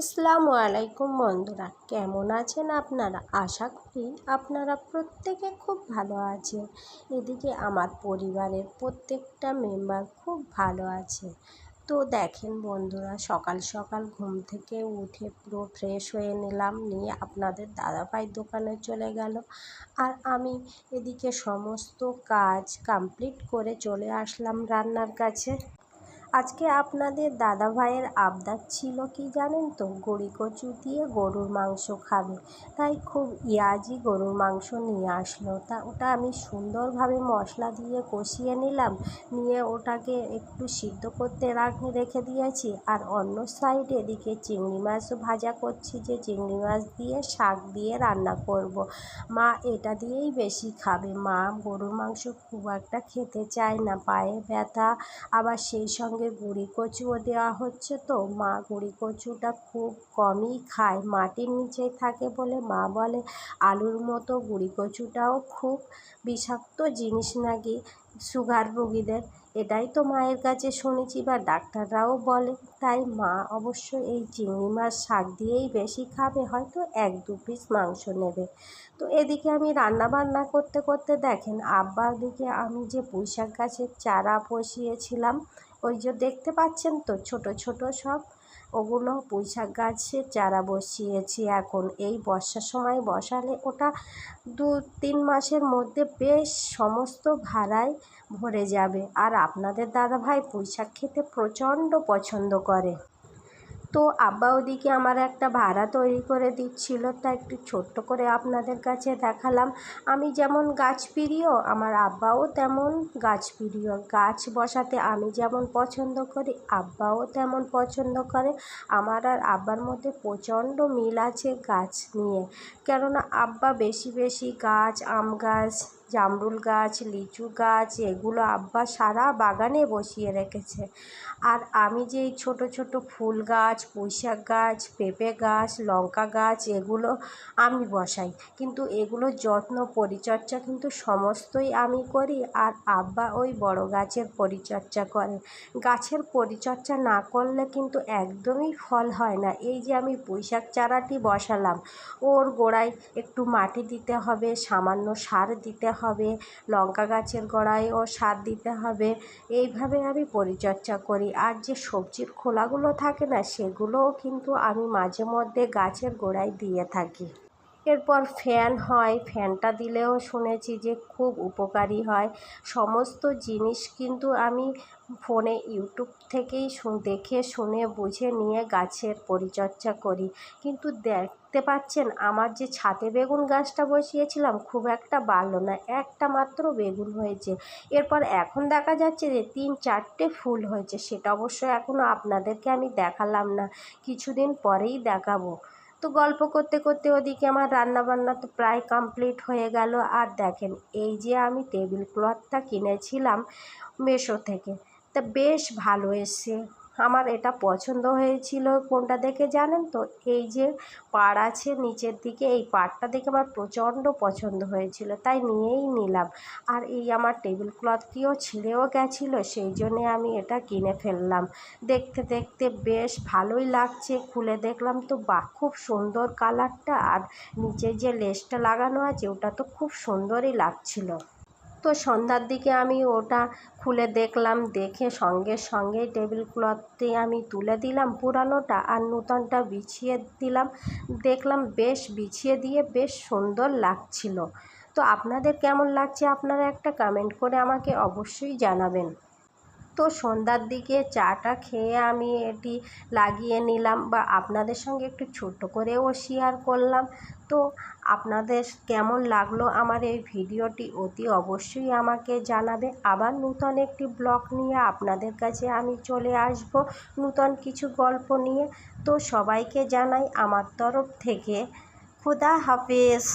আসসালামু আলাইকুম বন্ধুরা, কেমন আছেন আপনারা? আশা করি আপনারা প্রত্যেকে খুব ভালো আছেন। এদিকে আমার পরিবারের প্রত্যেকটা মেম্বার খুব ভালো আছে। তো দেখেন বন্ধুরা, সকাল সকাল ঘুম থেকে উঠে পুরো ফ্রেশ হয়ে নিলাম, নিয়ে আপনাদের দাদাভাই দোকানে চলে গেল। আর আমি এদিকে সমস্ত কাজ কমপ্লিট করে চলে আসলাম রান্নার কাছে। আজকে আপনাদের দাদাভাইয়ের আবদার ছিল কি জানেন তো, কচু দিয়ে গরুর মাংস খাবে। তাই খুব ইয়াজি গরুর মাংস নিয়ে আসলো। ওটা আমি সুন্দরভাবে মশলা দিয়ে কষিয়ে নিলাম, নিয়ে ওটাকে একটু সিদ্ধ করতে রেখে দিয়েছি। আর অন্য সাইডে এদিকে চিংড়ি মাছও ভাজা করছি, যে চিংড়ি মাছ দিয়ে শাক দিয়ে রান্না করব। মা এটা দিয়েই বেশি খাবে। মা গরুর মাংস খুব একটা খেতে চায় না, পায়ে ব্যথা, আবার সেই সঙ্গে কচুও দেওয়া হচ্ছে। তো মা কচুটা খুব কমই খায়, মাটির নিচেই থাকে বলে মা বলে আলুর মতো কচুটাও খুব বিষাক্ত জিনিস নাকি সুগার রোগীদের। এটাই তো মায়ের কাছে শুনেছি, বা ডাক্তাররাও বলে। তাই মা অবশ্য এই চিংড়ি মাছ শাক দিয়েই বেশি খাবে, হয়তো 1-2 পিস মাংস নেবে। তো এদিকে আমি রান্না বান্না করতে করতে দেখেন আব্বার দিকে আমি যে পুঁইশাক গাছের চারা বসিয়েছিলাম, ওই যে দেখতে পাচ্ছেন তো ছোট ছোট সব, ওগুলো পুঁইশাক গাছের চারা বসিয়েছি। এখন এই বর্ষার সময় বসালে ওটা 2-3 মাসের মধ্যে বেশ সমস্ত ভাড়ায় ভরে যাবে। আর আপনাদের দাদাভাই পুঁইশাক খেতে প্রচণ্ড পছন্দ করে। তো আব্বা ওদিকে আমার একটা ভাড়া তৈরি করে দিচ্ছিল, তা একটু ছোট্ট করে আপনাদের কাছে দেখালাম। আমি যেমন গাছপ্রিয়, আমার আব্বাও তেমন গাছপ্রিয়। গাছ বসাতে আমি যেমন পছন্দ করি, আব্বাও তেমন পছন্দ করে। আমার আর আব্বার মধ্যে প্রচণ্ড মিল আছে গাছ নিয়ে। কেননা আব্বা বেশি বেশি গাছ, আম গাছ, জামরুল গাছ, লিচু গাছ, এগুলো আব্বা সারা বাগানে বসিয়ে রেখেছে। আর আমি যে এই ছোটো ছোটো ফুল গাছ, পুঁইশাক গাছ, পেঁপে গাছ, লঙ্কা গাছ, এগুলো আমি বসাই। কিন্তু এগুলোর যত্ন পরিচর্যা কিন্তু সমস্তই আমি করি। আর আব্বা ওই বড় গাছের পরিচর্যা করে। গাছের পরিচর্যা না করলে কিন্তু একদমই ফল হয় না। এই যে আমি পুঁইশাক চারাটি বসালাম, ওর গোড়ায় একটু মাটি দিতে হবে, সামান্য সার দিতে হবে, লঙ্কা গাছের গোড়ায়ও সার দিতে হবে। এইভাবে আমি পরিচর্যা করি। আর যে সবজির খোলাগুলো থাকে না, সেগুলোও কিন্তু আমি মাঝে মধ্যে গাছের গোড়ায় দিয়ে থাকি। এরপর ফ্যান হয়, ফ্যানটা দিলেও শুনেছি যে খুব উপকারী হয়। সমস্ত জিনিস কিন্তু আমি ফোনে ইউটিউব থেকেই দেখে শুনে বুঝে নিয়ে গাছের পরিচর্যা করি। কিন্তু দেখতে পাচ্ছেন আমার যে ছাদে বেগুন গাছটা বসিয়েছিলাম, খুব একটা বাড়লো না, একটা মাত্র বেগুন হয়েছে। এরপর এখন দেখা যাচ্ছে যে 3-4টে ফুল হয়েছে। সেটা অবশ্য এখনও আপনাদেরকে আমি দেখালাম না, কিছুদিন পরেই দেখাবো। তো গল্প করতে করতে ওদিকে আমার রান্নাবান্না তো প্রায় কমপ্লিট হয়ে গেল। আর দেখেন এই যে আমি টেবিল ক্লথটা কিনেছিলাম মিশো থেকে, তা বেশ ভালো এসছে। আমার এটা পছন্দ হয়েছিল কোনটা দেখে জানেন তো, এই যে পাড় আছে নিচের দিকে, এই পাড়টা দেখে আমার প্রচণ্ড পছন্দ হয়েছিল, তাই নিয়েই নিলাম। আর এই আমার টেবিল ক্লথটিও ছিঁড়েও গেছিলো, সেই জন্যে আমি এটা কিনে ফেললাম। দেখতে দেখতে বেশ ভালোই লাগছে, খুলে দেখলাম তো বাহ, খুব সুন্দর কালারটা। আর নিচে যে লেসটা লাগানো আছে ওটা তো খুব সুন্দরই লাগছিল। তো সন্ধ্যার দিকে আমি ওটা খুলে দেখলাম, দেখে সঙ্গে সঙ্গেই টেবিল ক্লথটি আমি তুলে দিলাম পুরানোটা, আর নূতনটা বিছিয়ে দিলাম। দেখলাম বেশ বিছিয়ে দিয়ে বেশ সুন্দর লাগছিল। তো আপনাদের কেমন লাগছে আপনারা একটা কমেন্ট করে আমাকে অবশ্যই জানাবেন। তো সন্ধ্যার দিকে চাটা খেয়ে আমি এটি লাগিয়ে নিলাম, বা আপনাদের সঙ্গে একটু ছোট্ট করেও শেয়ার করলাম। তো আপনাদের কেমন লাগলো আমার এই ভিডিওটি অতি অবশ্যই আমাকে জানাবে। আবার নূতন একটি ব্লগ নিয়ে আপনাদের কাছে আমি চলে আসব, নূতন কিছু গল্প নিয়ে। তো সবাইকে জানাই আমার তরফ থেকে খুদা হাফেজ।